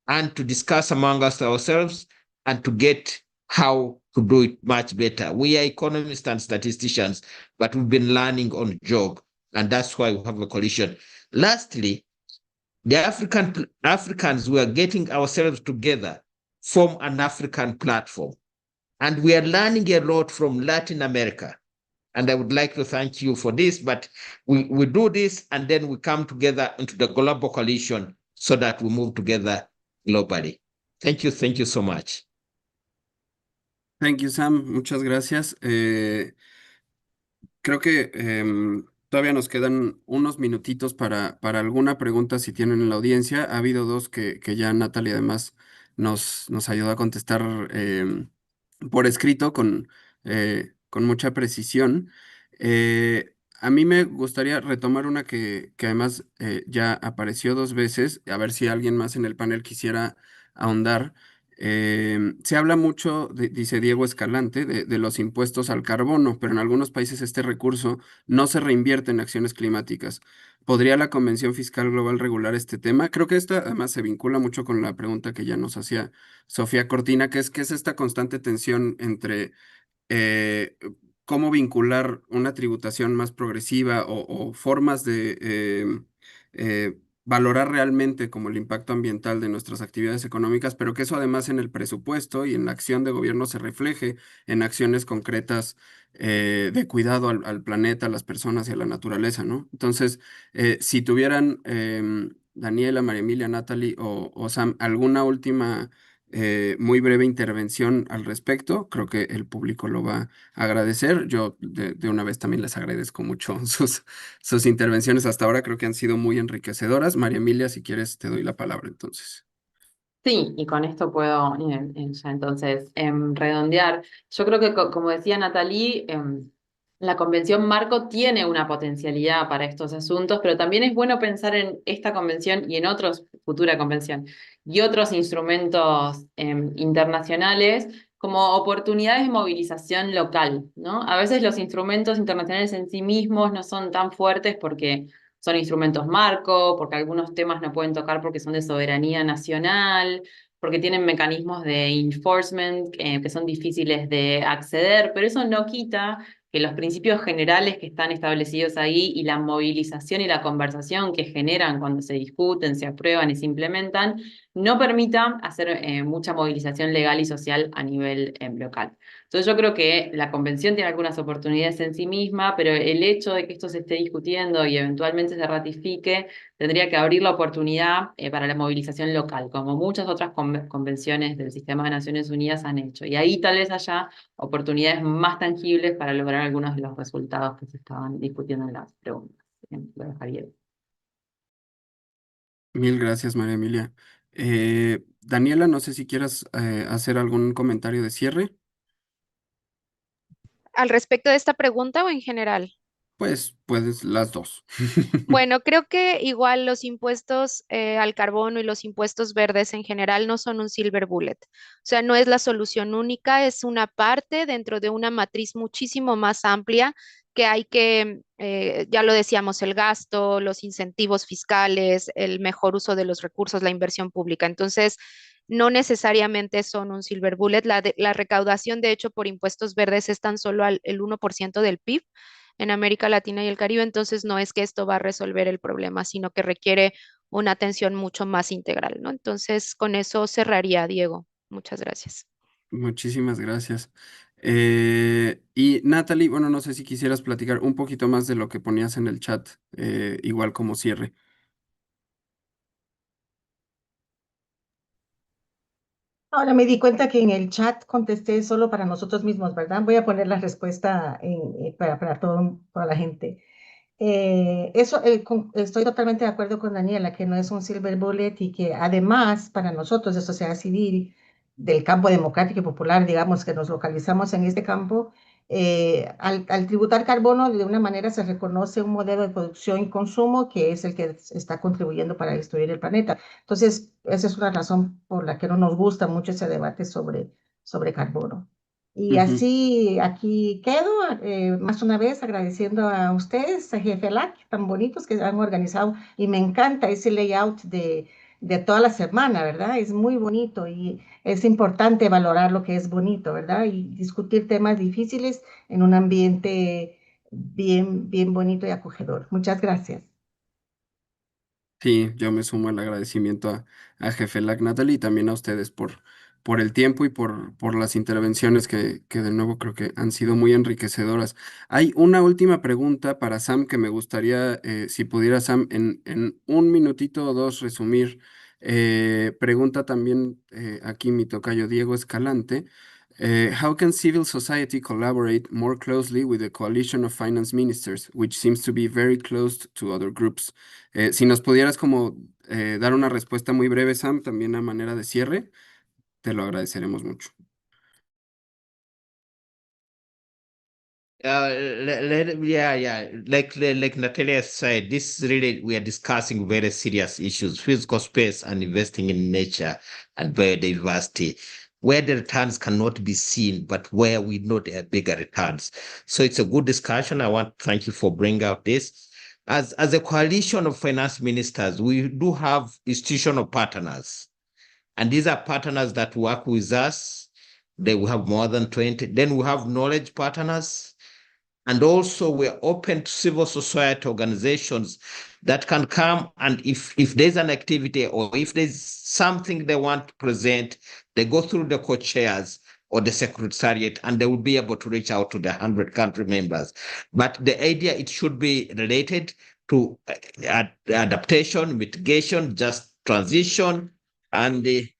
and to discuss among us ourselves and to get how to do it much better. We are economists and statisticians, but we've been learning on the job, and that's why we have a coalition. Lastly, the Africans, we are getting ourselves together, form an African platform, and we are learning a lot from Latin America. And I would like to thank you for this, but we do this and then we come together into the global coalition so that we move together globally. Thank you so much. Thank you, Sam. Muchas gracias. Creo que todavía nos quedan unos minutitos para alguna pregunta si tienen en la audiencia. Ha habido dos que ya Natalie además nos ayudó a contestar por escrito con mucha precisión. A mí me gustaría retomar una que además ya apareció dos veces, a ver si alguien más en el panel quisiera ahondar. Se habla mucho, dice Diego Escalante, de los impuestos al carbono, pero en algunos países este recurso no se reinvierte en acciones climáticas. ¿Podría la Convención Fiscal Global regular este tema? Creo que esta además se vincula mucho con la pregunta que ya nos hacía Sofía Cortina, que es esta constante tensión entre eh, cómo vincular una tributación más progresiva o formas de valorar realmente como el impacto ambiental de nuestras actividades económicas, pero que eso además en el presupuesto y en la acción de gobierno se refleje en acciones concretas de cuidado al planeta, a las personas y a la naturaleza, ¿no? Entonces, si tuvieran Daniela, María Emilia, Natalie o Sam, alguna última muy breve intervención al respecto. Creo que el público lo va a agradecer. Yo de una vez también les agradezco mucho sus intervenciones hasta ahora. Creo que han sido muy enriquecedoras. María Emilia, si quieres, te doy la palabra entonces. Sí, y con esto puedo ya entonces redondear. Yo creo que, como decía Natalie, la Convención Marco tiene una potencialidad para estos asuntos, pero también es bueno pensar en esta convención y en otros, futura convención, y otros instrumentos internacionales como oportunidades de movilización local, ¿no? A veces los instrumentos internacionales en sí mismos no son tan fuertes porque son instrumentos marco, porque algunos temas no pueden tocar porque son de soberanía nacional, porque tienen mecanismos de enforcement que son difíciles de acceder, pero eso no quita que los principios generales que están establecidos ahí y la movilización y la conversación que generan cuando se discuten, se aprueban y se implementan, no permitan hacer mucha movilización legal y social a nivel local. Entonces yo creo que la convención tiene algunas oportunidades en sí misma, pero el hecho de que esto se esté discutiendo y eventualmente se ratifique, tendría que abrir la oportunidad para la movilización local, como muchas otras convenciones del sistema de Naciones Unidas han hecho. Y ahí tal vez haya oportunidades más tangibles para lograr algunos de los resultados que se estaban discutiendo en las preguntas. Lo dejaría. Mil gracias, María Emilia. Daniela, no sé si quieras hacer algún comentario de cierre. ¿Al respecto de esta pregunta o en general? Pues puedes las dos. Bueno, creo que igual los impuestos al carbono y los impuestos verdes en general no son un silver bullet. O sea, no es la solución única, es una parte dentro de una matriz muchísimo más amplia que hay que, ya lo decíamos, el gasto, los incentivos fiscales, el mejor uso de los recursos, la inversión pública. Entonces, no necesariamente son un silver bullet. La recaudación, de hecho, por impuestos verdes es tan solo el 1% del PIB en América Latina y el Caribe, entonces no es que esto va a resolver el problema, sino que requiere una atención mucho más integral, ¿no? Entonces, con eso cerraría, Diego. Muchas gracias. Muchísimas gracias. Y Natalie, bueno, no sé si quisieras platicar un poquito más de lo que ponías en el chat, igual como cierre. Ahora me di cuenta que en el chat contesté solo para nosotros mismos, ¿verdad? Voy a poner la respuesta para toda la gente. Estoy totalmente de acuerdo con Daniela, que no es un silver bullet y que además para nosotros de sociedad civil, del campo democrático y popular, digamos que nos localizamos en este campo, al tributar carbono de una manera se reconoce un modelo de producción y consumo que es el que está contribuyendo para destruir el planeta. Entonces, esa es una razón por la que no nos gusta mucho ese debate sobre carbono. Y Ujú. así aquí quedo, más una vez agradeciendo a ustedes, a Jefe LAC, tan bonitos que han organizado, y me encanta ese layout de toda la semana, ¿verdad? Es muy bonito y es importante valorar lo que es bonito, ¿verdad? Y discutir temas difíciles en un ambiente bien bonito y acogedor. Muchas gracias. Sí, yo me sumo al agradecimiento a Jefe LAC Natalie y también a ustedes por el tiempo y por las intervenciones que de nuevo creo que han sido muy enriquecedoras. Hay una última pregunta para Sam que me gustaría, si pudiera Sam, en un minutito o dos resumir. Pregunta también aquí mi tocayo Diego Escalante. How can civil society collaborate more closely with the coalition of finance ministers, which seems to be very close to other groups? Si nos pudieras como dar una respuesta muy breve, Sam, también a manera de cierre, te lo agradeceremos mucho. Yeah. Like Natalia said, this really, we are discussing very serious issues, physical space and investing in nature and biodiversity, where the returns cannot be seen, but where we know there are bigger returns. So it's a good discussion. I want to thank you for bringing out this. As a coalition of finance ministers, we do have institutional partners, and these are partners that work with us. We have more than 20. Then we have knowledge partners. And also we're open to civil society organizations that can come, and if there's an activity or if there's something they want to present, they go through the co-chairs or the secretariat and they will be able to reach out to the 100 country members. But the idea, it should be related to adaptation, mitigation, just transition, and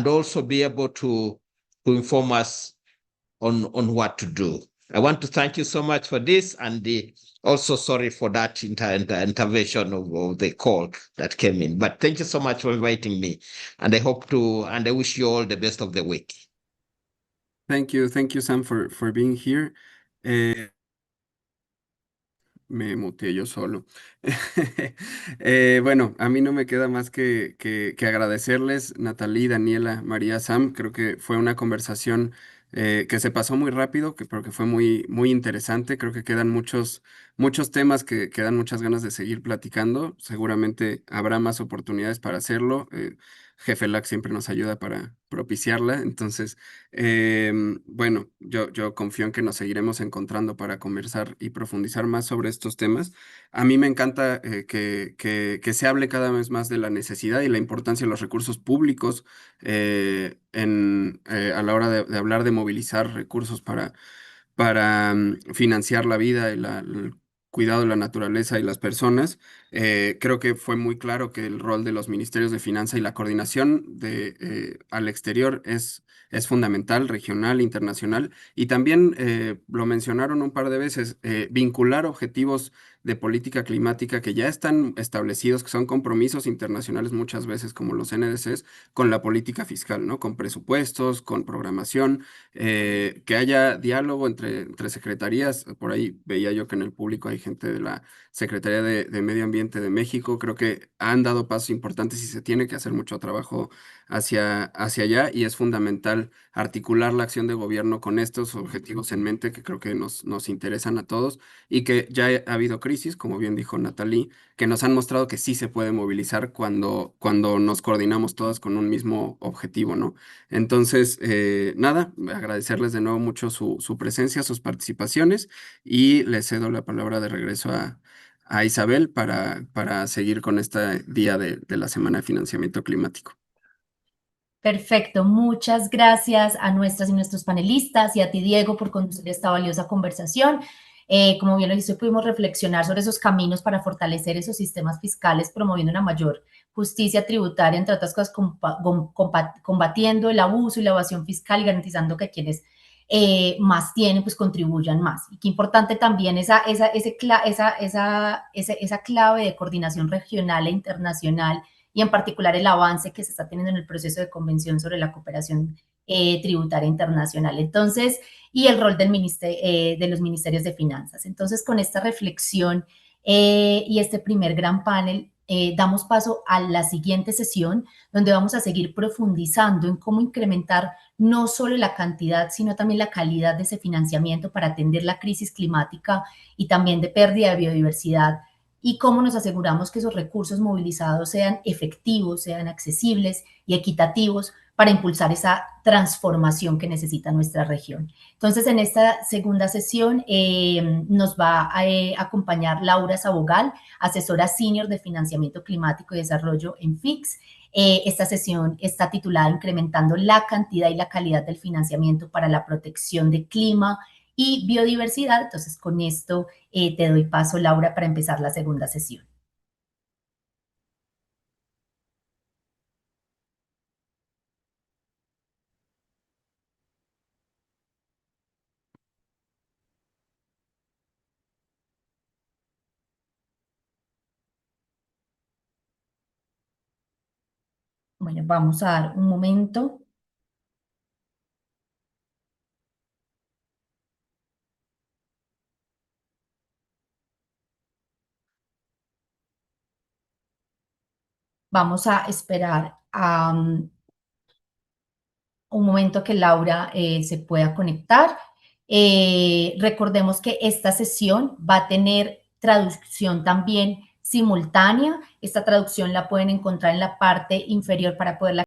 also be able to inform us on what to do. I want to thank you so much for this, and also sorry for that intervention of the call that came in. But thank you so much for inviting me, and I wish you all the best of the week. Thank you, Sam, for being here. Me muteé yo solo. Bueno, a mí no me queda más que agradecerles, Natalie, Daniela, María, Sam. Creo que fue una conversación que se pasó muy rápido, pero que fue muy interesante. Creo que quedan muchos temas que dan muchas ganas de seguir platicando. Seguramente habrá más oportunidades para hacerlo. Jefe LAC siempre nos ayuda para propiciarla. Entonces, bueno, yo confío en que nos seguiremos encontrando para conversar y profundizar más sobre estos temas. A mí me encanta que se hable cada vez más de la necesidad y la importancia de los recursos públicos a la hora de hablar de movilizar recursos para financiar la vida y el cuidado de la naturaleza y las personas. Creo que fue muy claro que el rol de los ministerios de finanza y la coordinación al exterior es fundamental, regional, internacional, y también lo mencionaron un par de veces, vincular objetivos de política climática que ya están establecidos, que son compromisos internacionales muchas veces como los NDCs, con la política fiscal, ¿no? Con presupuestos, con programación, que haya diálogo entre secretarías. Por ahí veía yo que en el público hay gente de la Secretaría de Medio Ambiente Oriente de México. Creo que han dado pasos importantes y se tiene que hacer mucho trabajo hacia allá, y es fundamental articular la acción de gobierno con estos objetivos en mente, que creo que nos interesan a todos, y que ya ha habido crisis, como bien dijo Natalie, que nos han mostrado que sí se puede movilizar cuando nos coordinamos todas con un mismo objetivo, ¿no? Entonces, nada, agradecerles de nuevo mucho su presencia, sus participaciones, y les cedo la palabra de regreso a Isabel para seguir con este día de la Semana de Financiamiento Climático. Perfecto, muchas gracias a nuestras y nuestros panelistas y a ti, Diego, por conducir esta valiosa conversación. Como bien lo dice, pudimos reflexionar sobre esos caminos para fortalecer esos sistemas fiscales, promoviendo una mayor justicia tributaria, entre otras cosas, combatiendo el abuso y la evasión fiscal y garantizando que quienes más tienen, pues contribuyan más. Y qué importante también esa clave de coordinación regional e internacional, y en particular el avance que se está teniendo en el proceso de convención sobre la cooperación tributaria internacional. Entonces, y el rol de los ministerios de finanzas. Entonces, con esta reflexión y este primer gran panel, damos paso a la siguiente sesión, donde vamos a seguir profundizando en cómo incrementar no solo la cantidad, sino también la calidad de ese financiamiento para atender la crisis climática y también de pérdida de biodiversidad, y cómo nos aseguramos que esos recursos movilizados sean efectivos, sean accesibles y equitativos para impulsar esa transformación que necesita nuestra región. Entonces, en esta segunda sesión nos va a acompañar Laura Sabogal, asesora senior de financiamiento climático y desarrollo en FIX. Esta sesión está titulada Incrementando la cantidad y la calidad del financiamiento para la protección de clima y biodiversidad. Entonces, con esto te doy paso, Laura, para empezar la segunda sesión. Bueno, vamos a dar un momento. Vamos a esperar a un momento que Laura se pueda conectar. Recordemos que esta sesión va a tener traducción también simultánea. Esta traducción la pueden encontrar en la parte inferior para poderla